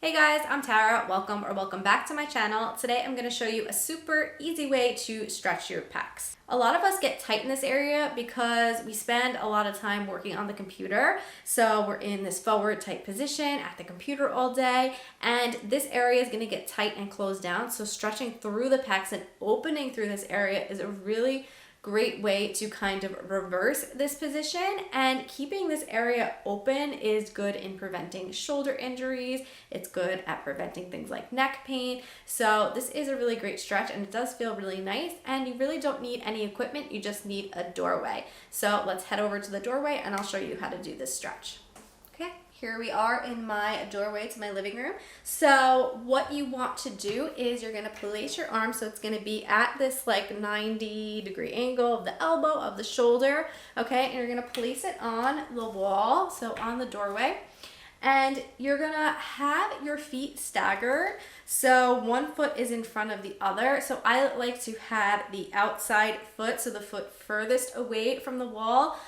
Hey guys, I'm Tara. Welcome back to my channel. Today I'm going to show you a super easy way to stretch your pecs. A lot of us get tight in this area because we spend a lot of time working on the computer. So we're in this forward tight position at the computer all day, and this area is going to get tight and closed down. So stretching through the pecs and opening through this area is a really great way to kind of reverse this position, and keeping this area open is good in preventing shoulder injuries. It's good at preventing things like neck pain. So this is a really great stretch and it does feel really nice, and you really don't need any equipment. You just need a doorway. So let's head over to the doorway and I'll show you how to do this stretch. Okay, here we are in my doorway to my living room. So what you want to do is you're going to place your arm, so it's going to be at this like 90-degree angle of the elbow, of the shoulder, okay? And you're going to place it on the wall, so on the doorway. And you're going to have your feet staggered, so one foot is in front of the other. So I like to have the outside foot, so the foot furthest away from the wall,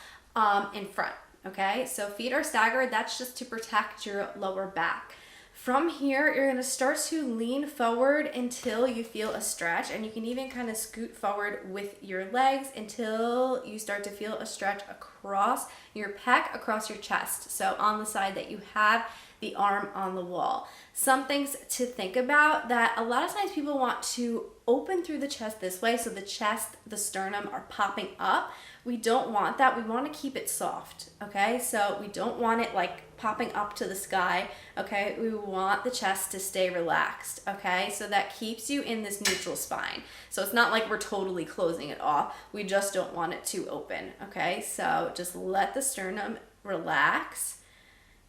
in front. Okay, so feet are staggered. That's just to protect your lower back. From here, you're going to start to lean forward until you feel a stretch, and you can even kind of scoot forward with your legs until you start to feel a stretch across your pec, across your chest. So on the side that you have the arm on the wall. Some things to think about: that a lot of times people want to open through the chest this way, so the chest, the sternum are popping up. We don't want that. We want to keep it soft, okay? So we don't want it like popping up to the sky, okay? We want the chest to stay relaxed, okay? So that keeps you in this neutral spine. So it's not like we're totally closing it off. We just don't want it to open, okay? So just let the sternum relax,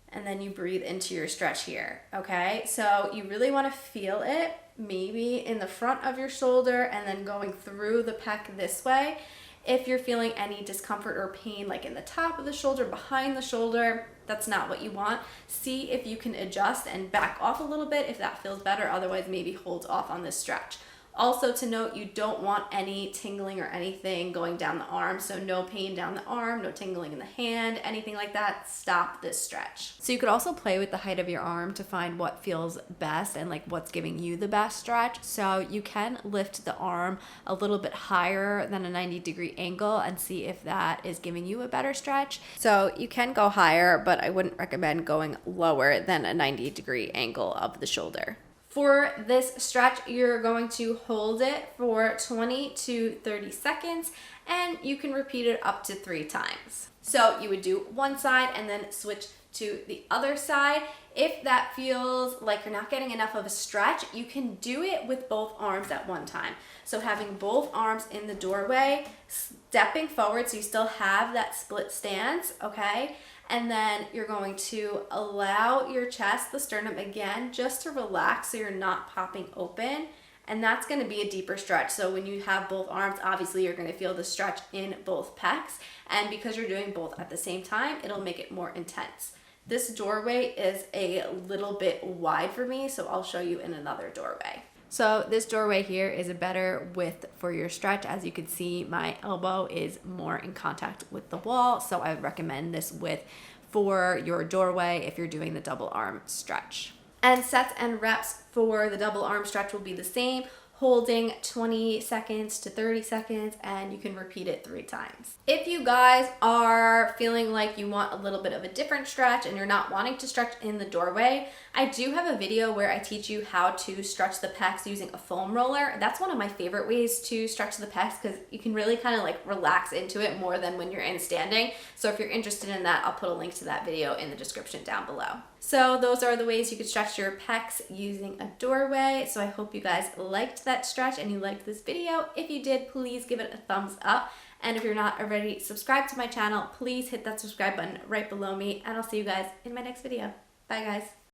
and then you breathe into your stretch here, okay? So you really want to feel it maybe in the front of your shoulder and then going through the pec this way. If you're feeling any discomfort or pain like in the top of the shoulder, behind the shoulder, that's not what you want. See if you can adjust and back off a little bit if that feels better. Otherwise, maybe hold off on this stretch. Also to note, you don't want any tingling or anything going down the arm. So no pain down the arm, no tingling in the hand, anything like that. Stop this stretch. So you could also play with the height of your arm to find what feels best and like what's giving you the best stretch. So you can lift the arm a little bit higher than a 90-degree angle and see if that is giving you a better stretch. So you can go higher, but I wouldn't recommend going lower than a 90-degree angle of the shoulder. For this stretch, you're going to hold it for 20 to 30 seconds, and you can repeat it up to 3 times. So you would do one side and then switch to the other side. If that feels like you're not getting enough of a stretch, you can do it with both arms at one time. So having both arms in the doorway, stepping forward so you still have that split stance, okay? And then you're going to allow your chest, the sternum again, just to relax so you're not popping open. And that's going to be a deeper stretch. So when you have both arms, obviously you're going to feel the stretch in both pecs. And because you're doing both at the same time, it'll make it more intense. This doorway is a little bit wide for me, so I'll show you in another doorway. So this doorway here is a better width for your stretch. As you can see, my elbow is more in contact with the wall, so I would recommend this width for your doorway if you're doing the double arm stretch. And sets and reps for the double arm stretch will be the same, holding 20 seconds to 30 seconds, and you can repeat it 3 times. If you guys are feeling like you want a little bit of a different stretch and you're not wanting to stretch in the doorway, I do have a video where I teach you how to stretch the pecs using a foam roller. That's one of my favorite ways to stretch the pecs because you can really kind of like relax into it more than when you're in standing. So if you're interested in that, I'll put a link to that video in the description down below. So those are the ways you could stretch your pecs using a doorway. So I hope you guys liked that stretch and you liked this video. If you did, please give it a thumbs up. And if you're not already subscribed to my channel, please hit that subscribe button right below me, and I'll see you guys in my next video. Bye guys.